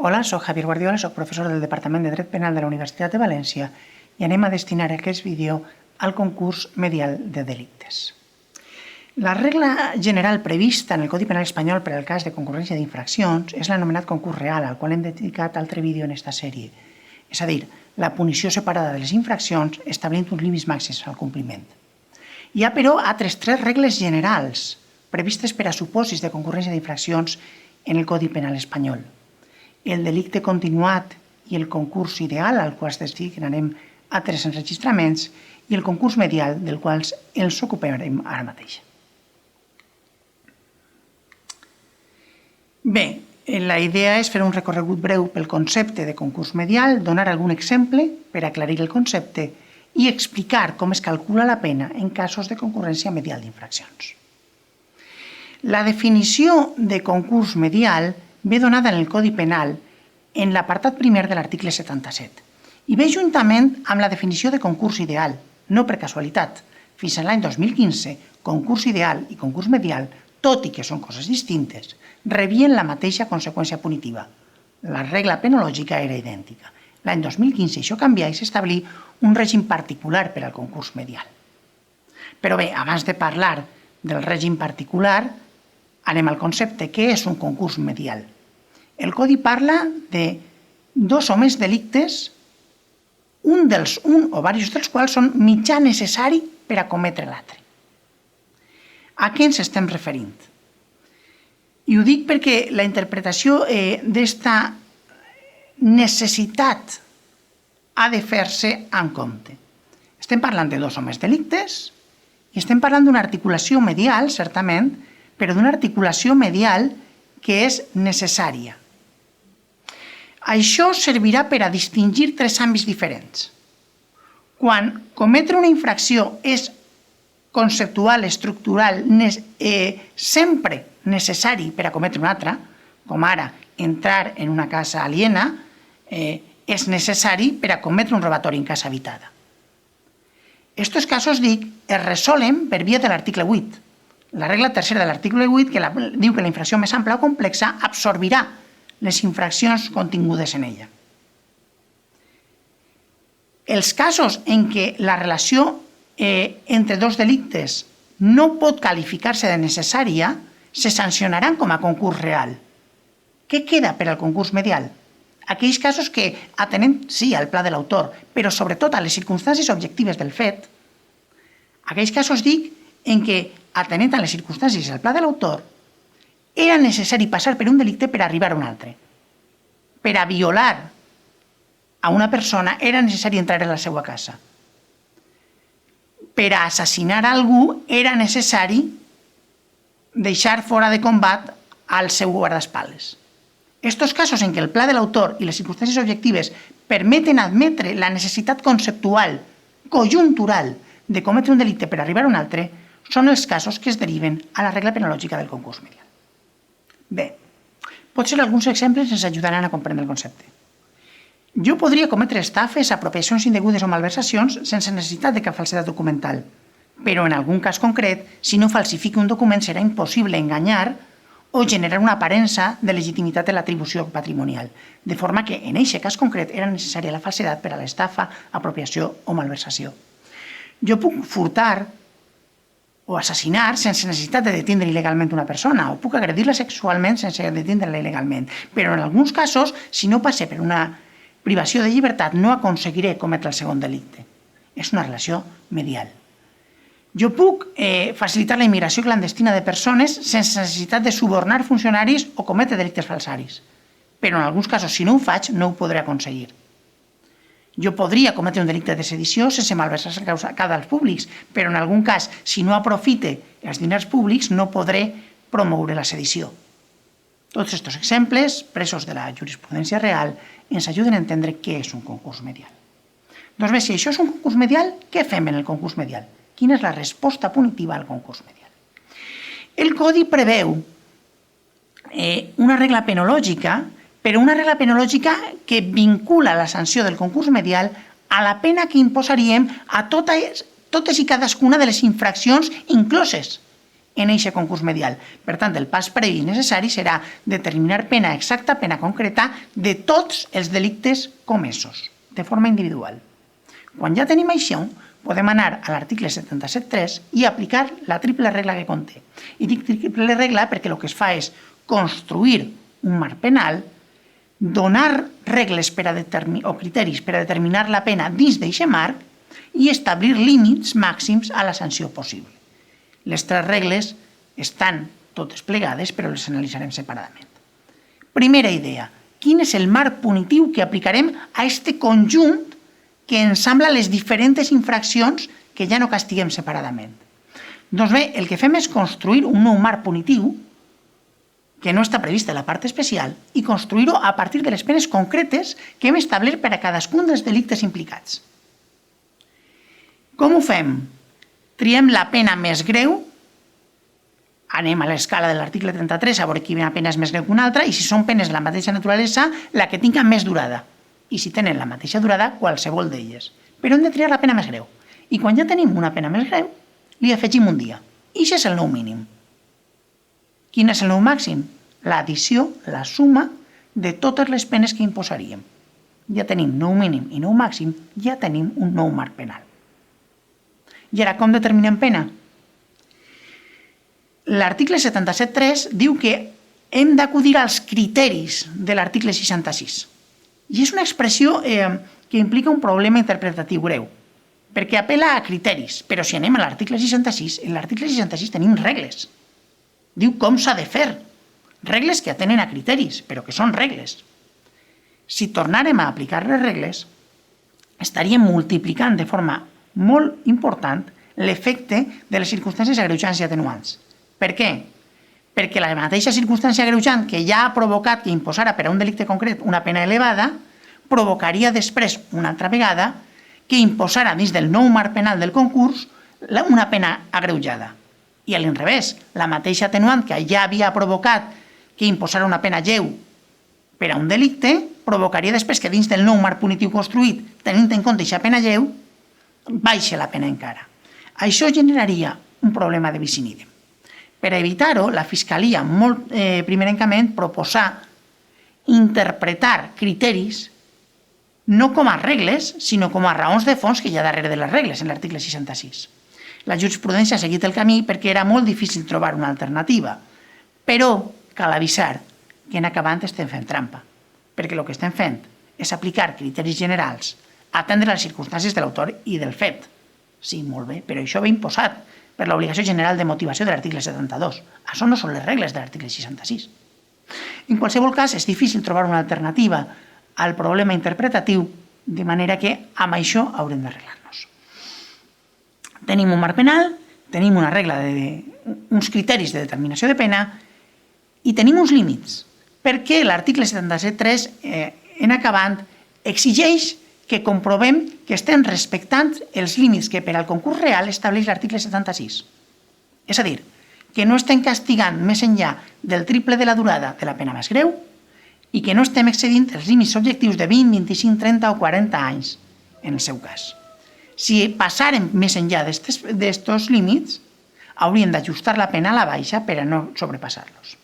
Hola, soc Javier Guardiola, soc professor del Departament de Dret Penal de la Universitat de València i anem a destinar aquest vídeo al concurs medial de delictes. La regla general prevista en el Codi Penal espanyol per al cas de concurrència d'infraccions és l'anomenat concurs real, al qual hem dedicat altre vídeo en esta sèrie. És a dir, la punició separada de les infraccions establint uns límits màxims al compliment. Hi ha, però, altres tres regles generals previstes per a supòsits de concurrència d'infraccions en el Codi Penal espanyol. El delicte continuat i el concurs ideal, al qual es destinarem altres enregistraments, i el concurs medial, del qual ens ocuparem ara mateix. Bé, la idea és fer un recorregut breu pel concepte de concurs medial, donar algun exemple per aclarir el concepte i explicar com es calcula la pena en casos de concurrència medial d'infraccions. La definició de concurs medial ve donada en el Codi Penal en l'apartat primer de l'article 77 i ve juntament amb la definició de concurs ideal, no per casualitat. Fins a l'any 2015, concurs ideal i concurs medial, tot i que són coses distintes, rebien la mateixa conseqüència punitiva. La regla penològica era idèntica. L'any 2015 això canvià i s'establí un règim particular per al concurs medial. Però bé, abans de parlar del règim particular, anem al concepte. Què és un concurs medial? El Codi parla de dos o més delictes, un o diversos dels quals són mitjà necessari per a cometre l'altre. A què ens estem referint? I ho dic perquè la interpretació d'esta necessitat ha de fer-se en compte. Estem parlant de dos o més delictes i estem parlant d'una articulació medial, certament, però d'una articulació medial que és necessària. Això servirà per a distingir tres àmbits diferents. Quan cometre una infracció és conceptual, estructural, sempre necessari per a cometre una altra, com ara entrar en una casa aliena, és necessari per a cometre un robatori en casa habitada. Estos casos, dic, es resolen per via de l'article 8. La regla tercera de l'article 8 que diu que la infracció més ampla o complexa absorbirà les infraccions contingudes en ella. Els casos en què la relació entre dos delictes no pot qualificar-se de necessària se sancionaran com a concurs real. Què queda per al concurs medial? Aquells casos que atenen, sí, al pla de l'autor, però sobretot a les circumstàncies objectives del fet. Aquells casos, dic, en què, atenent a les circumstàncies al pla de l'autor, era necessari passar per un delicte per arribar a un altre. Per a violar a una persona era necessari entrar a la seva casa. Per a assassinar algú era necessari deixar fora de combat al seu guardaespaldes. Estos casos en què el pla de l'autor i les circumstàncies objectives permeten admetre la necessitat conceptual, conjuntural, de cometre un delicte per arribar a un altre, són els casos que es deriven a la regla penològica del concurs medial. Bé, potser alguns exemples ens ajudaran a comprendre el concepte. Jo podria cometre estafes, apropiacions indegudes o malversacions sense necessitat de cap falsedat documental, però en algun cas concret, si no falsifico un document, serà impossible enganyar o generar una aparença de legitimitat de l'atribució patrimonial, de forma que en aquest cas concret era necessària la falsedat per a l'estafa, apropiació o malversació. Jo puc furtar o assassinar sense necessitat de detindre il·legalment una persona, o puc agredir-la sexualment sense detindre-la il·legalment, però en alguns casos, si no passe per una privació de llibertat, no aconseguiré cometre el segon delicte. És una relació medial. Jo puc facilitar la immigració clandestina de persones sense necessitat de subornar funcionaris o cometre delictes falsaris, però en alguns casos, si no ho faig, no ho podré aconseguir. Jo podria cometre un delicte de sedició sense malversar caudals públics, però en algun cas, si no aprofite els diners públics, no podré promoure la sedició. Tots aquests exemples, presos de la jurisprudència real, ens ajuden a entendre què és un concurs medial. Doncs bé, si això és un concurs medial, què fem en el concurs medial? Quina és la resposta punitiva al concurs medial? El Codi preveu una regla penològica, però una regla penològica que vincula la sanció del concurs medial a la pena que imposaríem a totes i cadascuna de les infraccions incloses en eixe concurs medial. Per tant, el pas previ necessari serà determinar pena exacta, pena concreta, de tots els delictes comesos, de forma individual. Quan ja tenim això, podem anar a l'article 77.3 i aplicar la triple regla que conté. I dic triple regla perquè el que es fa és construir un marc penal, donar regles o criteris per a determinar la pena dins d'aquest marc i establir límits màxims a la sanció possible. Les tres regles estan totes plegades, però les analitzarem separadament. Primera idea, quin és el marc punitiu que aplicarem a aquest conjunt que ensambla les diferents infraccions que ja no castiguem separadament? Doncs bé, el que fem és construir un nou marc punitiu que no està previst a la part especial i construir-ho a partir de les penes concretes que hem establert per a cadascun dels delictes implicats. Com ho fem? Triem la pena més greu, anem a l'escala de l'article 33 a veure quina pena és més greu que una altra, i si són penes de la mateixa naturalesa, la que tinga més durada. I si tenen la mateixa durada, qualsevol d'elles. Però hem de triar la pena més greu. I quan ja tenim una pena més greu, li afegim un dia. I això és el nou mínim. Quin és el nou màxim? L'addició, la suma de totes les penes que imposaríem. Ja tenim nou mínim i nou màxim, ja tenim un nou marc penal. I ara, com determinem pena? L'article 77.3 diu que hem d'acudir als criteris de l'article 66. I és una expressió que implica un problema interpretatiu greu, perquè apela a criteris, però si anem a l'article 66, en l'article 66 tenim regles. Diu com s'ha de fer. Regles que atenen a criteris, però que són regles. Si tornàrem a aplicar les regles, estaríem multiplicant de forma molt important l'efecte de les circumstàncies agreujants i atenuants. Per què? Perquè la mateixa circumstància agreujant que ja ha provocat que imposara per a un delicte concret una pena elevada, provocaria després, una altra vegada, que imposara dins del nou marc penal del concurs una pena agreujada. I a l'inrevés, la mateixa atenuant que ja havia provocat que imposara una pena lleu per a un delicte, provocaria després que dins del nou marc punitiu construït, tenint en compte aquesta pena lleu, baixa la pena encara. Això generaria un problema de vis in idem. Per evitar-ho, la Fiscalia, molt primerenament, proposà interpretar criteris no com a regles, sinó com a raons de fons que hi ha darrere de les regles, en l'article 66. La jurisprudència ha seguit el camí perquè era molt difícil trobar una alternativa, però cal avisar que en acabant estem fent trampa, perquè el que estem fent és aplicar criteris generals, atendre les circumstàncies de l'autor i del fet. Sí, molt bé, però això ve imposat per l'obligació general de motivació de l'article 72. Això no són les regles de l'article 66. En qualsevol cas, és difícil trobar una alternativa al problema interpretatiu, de manera que amb això haurem d'arreglar-nos. Tenim un marc penal, tenim una regla, uns criteris de determinació de pena i tenim uns límits, perquè l'article 77.3, en acabant, exigeix que comprovem que estem respectant els límits que per al concurs real estableix l'article 76. És a dir, que no estem castigant més enllà del triple de la durada de la pena més greu i que no estem excedint els límits objectius de 20, 25, 30 o 40 anys, en el seu cas. Si passarem més enllà d'aquests límits, hauríem d'ajustar la pena a la baixa per a no sobrepassar-los.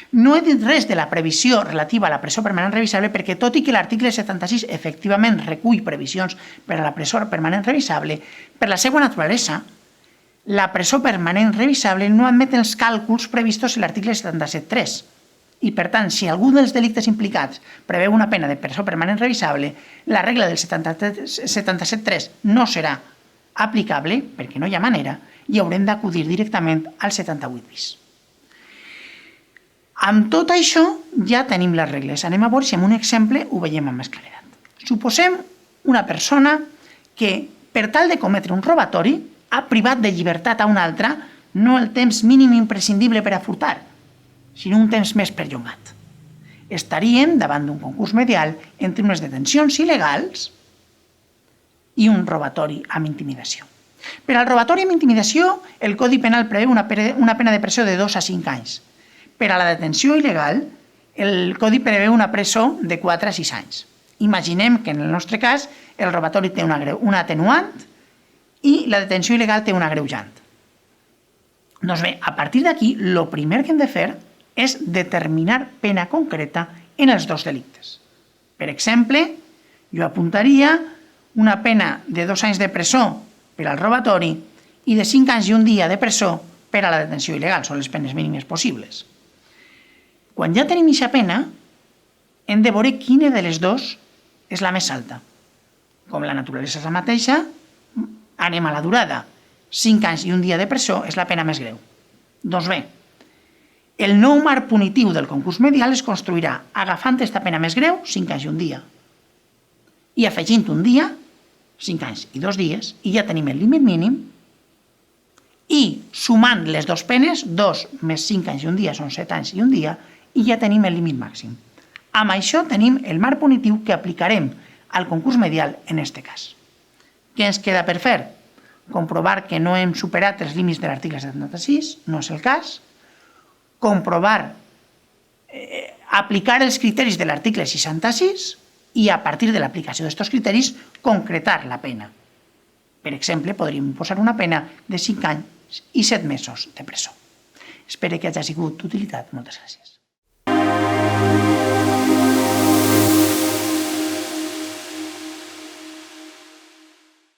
No he dit res de la previsió relativa a la presó permanent revisable perquè, tot i que l'article 76 efectivament recull previsions per a la presó permanent revisable, per la seva naturalesa, la presó permanent revisable no admet els càlculs previstos en l'article 77.3. I, per tant, si algun dels delictes implicats preveu una pena de presó permanent revisable, la regla del 77.3 no serà aplicable, perquè no hi ha manera, i haurem d'acudir directament al 78 bis. Amb tot això ja tenim les regles. Anem a veure si amb un exemple ho veiem amb més claredat. Suposem una persona que, per tal de cometre un robatori, ha privat de llibertat a una altra no el temps mínim imprescindible per a furtar, sinó un temps més perllongat. Estaríem davant d'un concurs medial entre unes detencions il·legals i un robatori amb intimidació. Per al robatori amb intimidació, el Codi Penal preveu una pena de presó de 2 a 5 anys. Per a la detenció il·legal, el Codi preveu una presó de 4 a 6 anys. Imaginem que en el nostre cas el robatori té una atenuant i la detenció il·legal té una agreujant. Doncs bé, a partir d'aquí, el primer que hem de fer és determinar pena concreta en els dos delictes. Per exemple, jo apuntaria una pena de 2 anys de presó per al robatori i de 5 anys i un dia de presó per a la detenció il·legal. Són les penes mínimes possibles. Quan ja tenim aquesta pena, hem de veure quina de les dues és la més alta. Com la naturalesa és la mateixa, anem a la durada. 5 anys i un dia de presó és la pena més greu. Doncs bé, el nou marc punitiu del concurs medial es construirà agafant aquesta pena més greu, 5 anys i un dia, i afegint un dia, 5 anys i 2 dies, i ja tenim el límit mínim, i sumant les dues penes, 2 més 5 anys i un dia són 7 anys i un dia, i ja tenim el límit màxim. Amb això tenim el marc punitiu que aplicarem al concurs medial en aquest cas. Què ens queda per fer? Comprovar que no hem superat els límits de l'article 76, no és el cas. Comprovar, aplicar els criteris de l'article 66 i a partir de l'aplicació d'aquests criteris concretar la pena. Per exemple, podríem posar una pena de 5 anys i 7 mesos de presó. Espero que hagi sigut d'utilitat. Moltes gràcies.